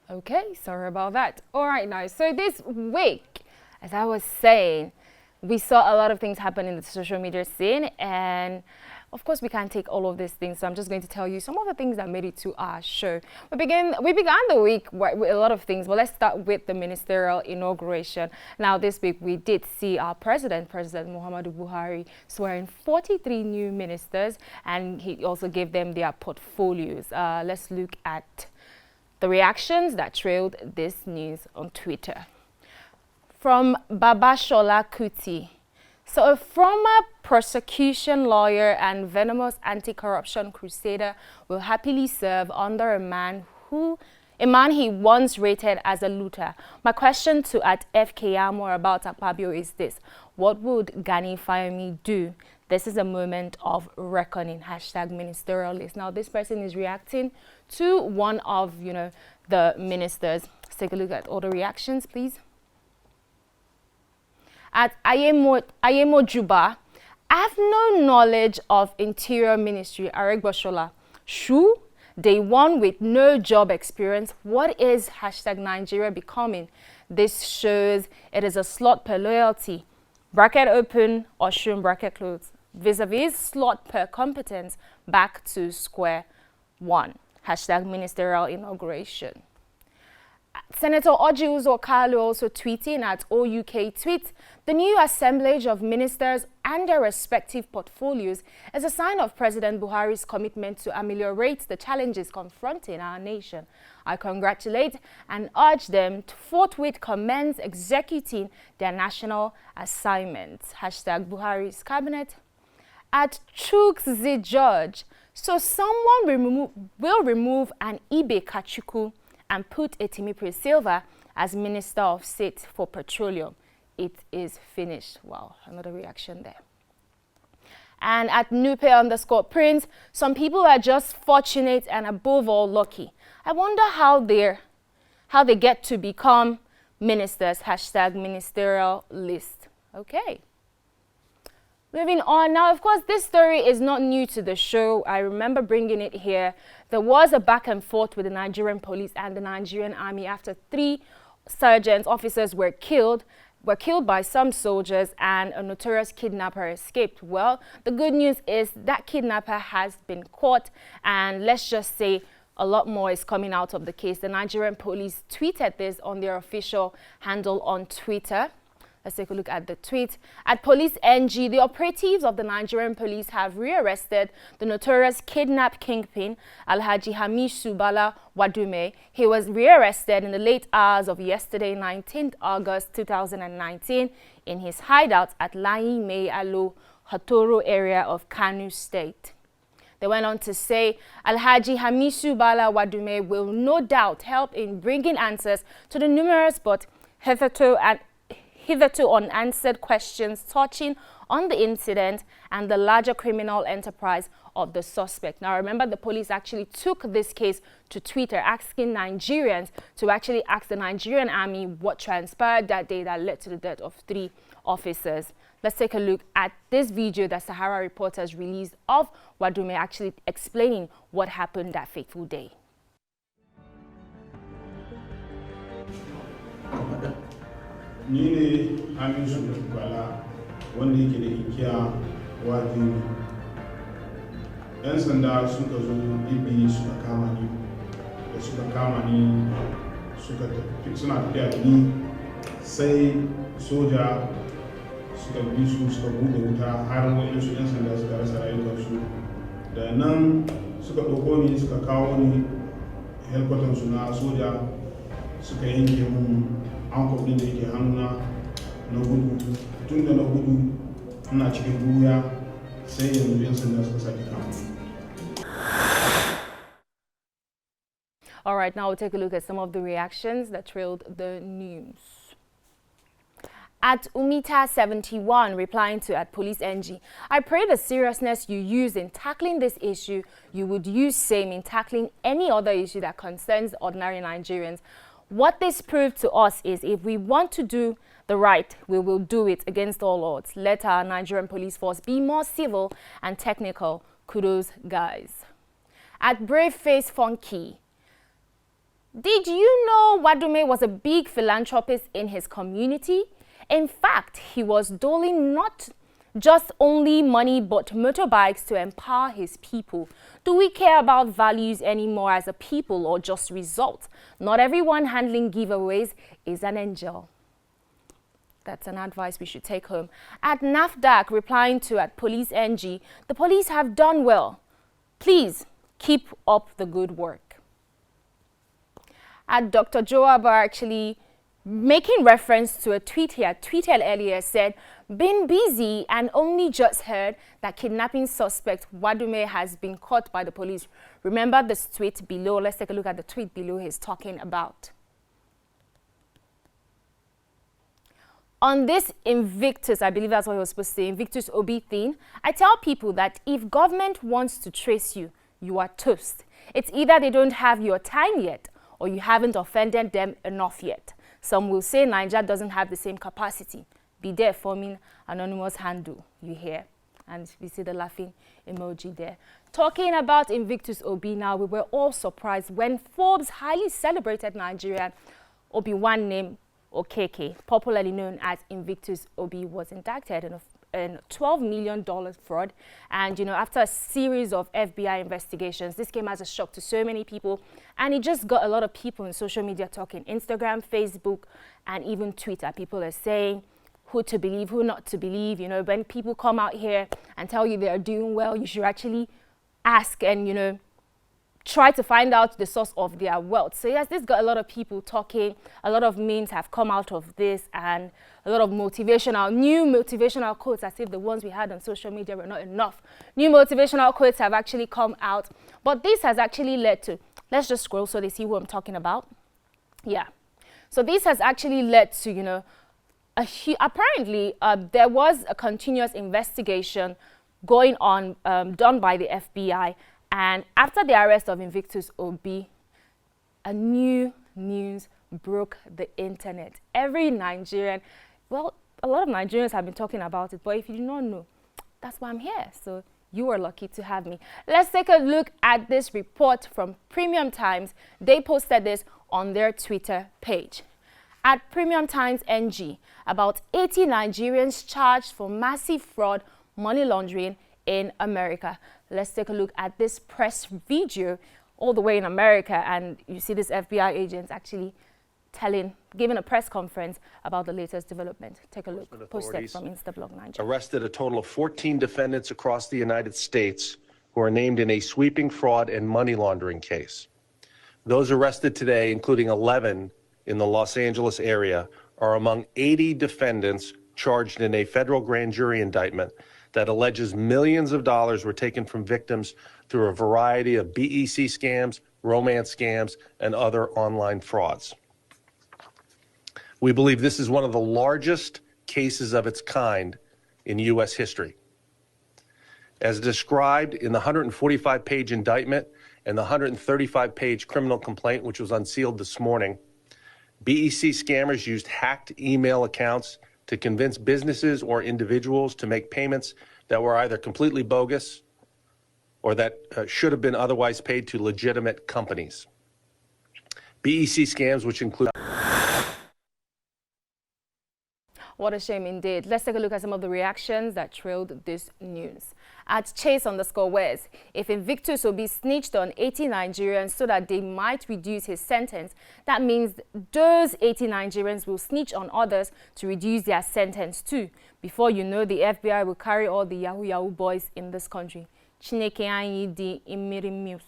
Okay, sorry about that. All right, now, so this week, as I was saying, we saw a lot of things happen in the social media scene, and of course, we can't take all of these things. So I'm just going to tell you some of the things that made it to our show. We began the week with a lot of things, but let's start with the ministerial inauguration. Now, this week we did see our President Muhammadu Buhari, swearing 43 new ministers, and he also gave them their portfolios. Let's look at the reactions that trailed this news on Twitter. From Babashola Kuti. So a former prosecution lawyer and venomous anti-corruption crusader will happily serve under a man he once rated as a looter. My question to @FKAmor about Akpabio is this: what would Gani Fayemi do? This is a moment of reckoning. #ministerial list. Now this person is reacting to one of the ministers. Let's take a look at all the reactions, please. At Ayemo Juba, I have no knowledge of Interior Ministry, Aregboshola. Shu, day one with no job experience. What is #Nigeria becoming? This shows it is a slot per loyalty. Bracket open, Oshun bracket closed. Vis-a-vis slot per competence, back to square one. #ministerial inauguration. Senator Orji Uzor Kalu also tweeting at OUK tweet, the new assemblage of ministers and their respective portfolios is a sign of President Buhari's commitment to ameliorate the challenges confronting our nation. I congratulate and urge them to forthwith commence executing their national assignments. #Buhari's cabinet. At Chukzi George, so someone will remove an Ibe Kachuku and put Etimipre Silva as Minister of State for Petroleum. It is finished. Wow, another reaction there. And at Nupe_Prince, some people are just fortunate and above all lucky. I wonder how they get to become ministers. #ministerial list. Okay. Moving on now, of course, this story is not new to the show. I remember bringing it here. There was a back and forth with the Nigerian police and the Nigerian army after 3 officers were killed by some soldiers, and a notorious kidnapper escaped. Well, the good news is that kidnapper has been caught, and let's just say a lot more is coming out of the case. The Nigerian police tweeted this on their official handle on Twitter. Let's take a look at the tweet. At Police NG, the operatives of the Nigerian police have rearrested the notorious kidnap kingpin, Alhaji Hamisu Wadu. He was rearrested in the late hours of yesterday, 19th August 2019, in his hideout at Layi Mai Alo, Hatoro area of Kano State. They went on to say, Alhaji Hamisu Wadu will no doubt help in bringing answers to the numerous but hitherto unanswered questions touching on the incident and the larger criminal enterprise of the suspect. Now, remember, the police actually took this case to Twitter, asking Nigerians to actually ask the Nigerian army what transpired that day that led to the death of 3 officers. Let's take a look at this video that Sahara Reporters released of Wadume actually explaining what happened that fateful day. Ni ne Hamisu Bala wanda yake da inkiya Wadu. 'Yan sanda suka zo Ibi suka kama ni. Da suka kama ni suna tafiya da ni sai soja suka bi su suka buɗe wuta har waɗansu 'yan sanda suka rasa rayukansu. Da nan suka ɗauko ni suka kawo ni helkwatansu na soja suka yanke mun ankon ɗin da yake hannuna na gudu. Tun da na gudu ina cikin buya sai yanzu 'yan sanda suka sake kama. All right, now we'll take a look at some of the reactions that trailed the news. At Umita71, replying to at Police NG, I pray the seriousness you use in tackling this issue, you would use same in tackling any other issue that concerns ordinary Nigerians. What this proved to us is if we want to do the right, we will do it against all odds. Let our Nigerian police force be more civil and technical. Kudos, guys. At Brave Face Funky, Did you know Wadume was a big philanthropist in his community? In fact, he was doling not just only money but motorbikes to empower his people. Do we care about values anymore as a people or just results? Not everyone handling giveaways is an angel. That's an advice we should take home. At NAFDAC, replying to at Police NG, the police have done well. Please keep up the good work. At Dr. Joaba, actually making reference to a tweet he had tweeted earlier, said, been busy and only just heard that kidnapping suspect Wadume has been caught by the police. Remember this tweet below. Let's take a look at the tweet below he's talking about. On this Invictus, I believe that's what he was supposed to say, Invictus Obi thing, I tell people that if government wants to trace you, you are toast. It's either they don't have your time yet or you haven't offended them enough yet. Some will say Nigeria doesn't have the same capacity. Be there forming anonymous handle, you hear? And we see the laughing emoji there. Talking about Invictus Obi now, we were all surprised when Forbes' highly celebrated Nigerian Obi-Wan named Okeke, popularly known as Invictus Obi, was indicted in a $12 million fraud. And, you know, after a series of FBI investigations, this came as a shock to so many people. And it just got a lot of people in social media talking, Instagram, Facebook, and even Twitter. People are saying who to believe, who not to believe. You know, when people come out here and tell you they are doing well, you should actually ask and, you know, try to find out the source of their wealth. So yes, this got a lot of people talking. A lot of memes have come out of this, and a lot of new motivational quotes, as if the ones we had on social media were not enough. New motivational quotes have actually come out. But this has actually led to, let's just scroll so they see who I'm talking about. Yeah. So this has actually led to, you know, apparently there was a continuous investigation going on, done by the FBI. And after the arrest of Invictus Obi, a new news broke the internet. Every Nigerian, well, a lot of Nigerians have been talking about it, but if you do not know, that's why I'm here. So you are lucky to have me. Let's take a look at this report from Premium Times. They posted this on their Twitter page. At Premium Times NG, about 80 Nigerians charged for massive fraud, money laundering in America. Let's take a look at this press video all the way in America, and you see this FBI agent actually giving a press conference about the latest development. Take a look. Posted from Instablog Nigeria. Arrested a total of 14 defendants across the United States who are named in a sweeping fraud and money laundering case. Those arrested today, including 11 in the Los Angeles area, are among 80 defendants charged in a federal grand jury indictment that alleges millions of dollars were taken from victims through a variety of BEC scams, romance scams, and other online frauds. We believe this is one of the largest cases of its kind in U.S. history. As described in the 145-page indictment and the 135-page criminal complaint, which was unsealed this morning, BEC scammers used hacked email accounts to convince businesses or individuals to make payments that were either completely bogus or that should have been otherwise paid to legitimate companies. BEC scams, which include... What a shame indeed. Let's take a look at some of the reactions that trailed this news. At Chase_Wes, if Invictus Obi snitched on 80 Nigerians so that they might reduce his sentence, that means those 80 Nigerians will snitch on others to reduce their sentence too. Before you know, the FBI will carry all the Yahoo boys in this country. Chineke anyi di imiri.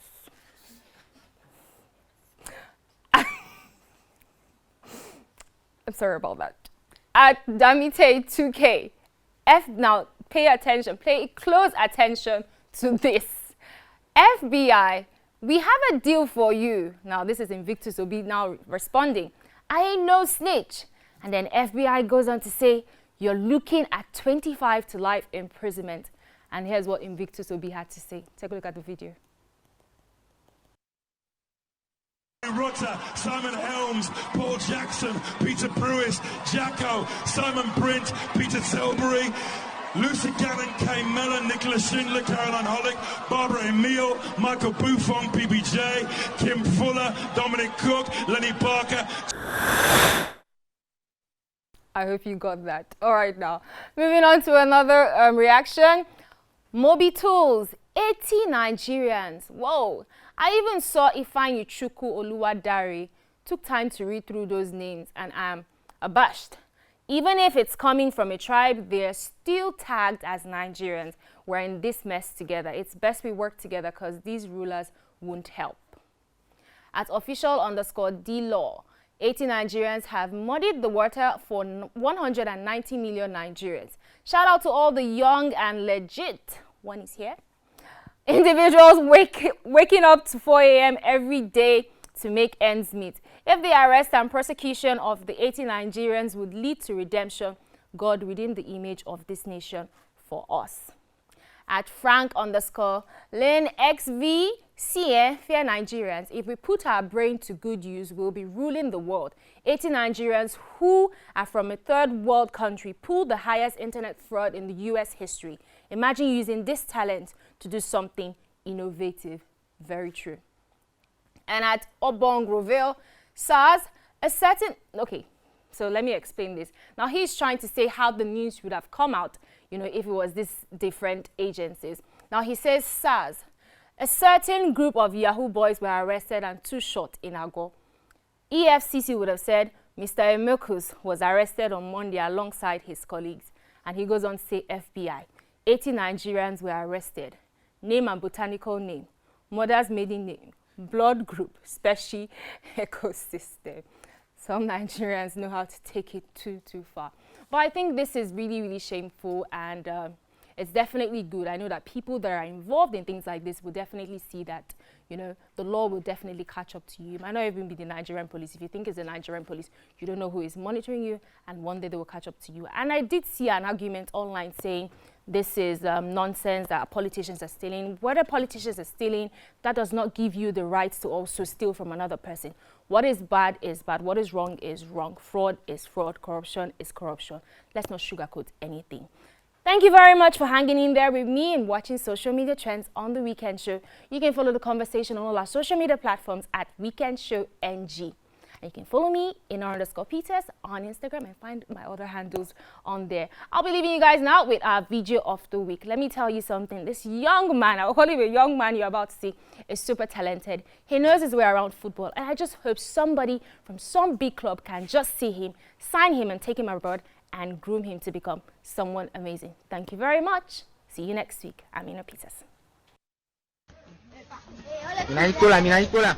I'm sorry about that. At Damite 2K, now pay attention, pay close attention to this. FBI, we have a deal for you. Now this is Invictus Obi now responding. I ain't no snitch. And then FBI goes on to say, you're looking at 25 to life imprisonment. And here's what Invictus Obi had to say. Take a look at the video. Rutter, Simon Helms, Paul Jackson, Peter Brewis, Jacko, Simon Brint, Peter Tilbury, Lucy Gannon, Kay Mellon, Nicholas Schindler, Caroline Hollick, Barbara Emile, Michael Buffon, PBJ, Kim Fuller, Dominic Cook, Lenny Parker. I hope you got that. All right, now moving on to another reaction. Mobi Tools, 80 Nigerians. Whoa! I even saw Ifeanyi Chukwu Oluwadare. Took time to read through those names, and I'm abashed. Even if it's coming from a tribe, they're still tagged as Nigerians. We're in this mess together. It's best we work together because these rulers won't help. At official_DLaw, 80 Nigerians have muddied the water for 190 million Nigerians. Shout out to all the young and legit, one is here, individuals waking up to 4 a.m. every day to make ends meet. If the arrest and prosecution of the 80 Nigerians would lead to redemption, God redeem the image of this nation for us. At Frank_Lynn XV, fear Nigerians. If we put our brain to good use, we'll be ruling the world. 80 Nigerians who are from a third world country pulled the highest internet fraud in the US history. Imagine using this talent to do something innovative. Very true. And at Obong Roville, SARS, so let me explain this. Now he's trying to say how the news would have come out, if it was these different agencies. Now he says SARS, a certain group of Yahoo boys were arrested and 2 shot in Ago. EFCC would have said Mr. Emekus was arrested on Monday alongside his colleagues. And he goes on to say FBI, 80 Nigerians were arrested. Name and botanical name, mother's maiden name, blood group, species, ecosystem. Some Nigerians know how to take it too far. But I think this is really, really shameful, and it's definitely good. I know that people that are involved in things like this will definitely see that, the law will definitely catch up to you. It might not even be the Nigerian police. If you think it's the Nigerian police, you don't know who is monitoring you, and one day they will catch up to you. And I did see an argument online saying this is nonsense, that politicians are stealing. Whether politicians are stealing, that does not give you the right to also steal from another person. What is bad is bad. What is wrong is wrong. Fraud is fraud. Corruption is corruption. Let's not sugarcoat anything. Thank you very much for hanging in there with me and watching Social Media Trends on The Weekend Show. You can follow the conversation on all our social media platforms at Weekend Show NG. And you can follow me, Ina_Peters, on Instagram, and find my other handles on there. I'll be leaving you guys now with our video of the week. Let me tell you something. This young man, I'll call him a young man you're about to see, is super talented. He knows his way around football. And I just hope somebody from some big club can just see him, sign him, and take him abroad and groom him to become someone amazing. Thank you very much. See you next week. I'm Ina Peters. Minaikola.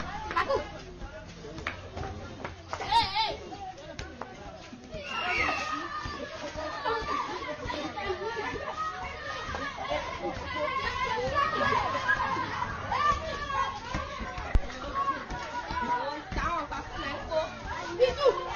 Itu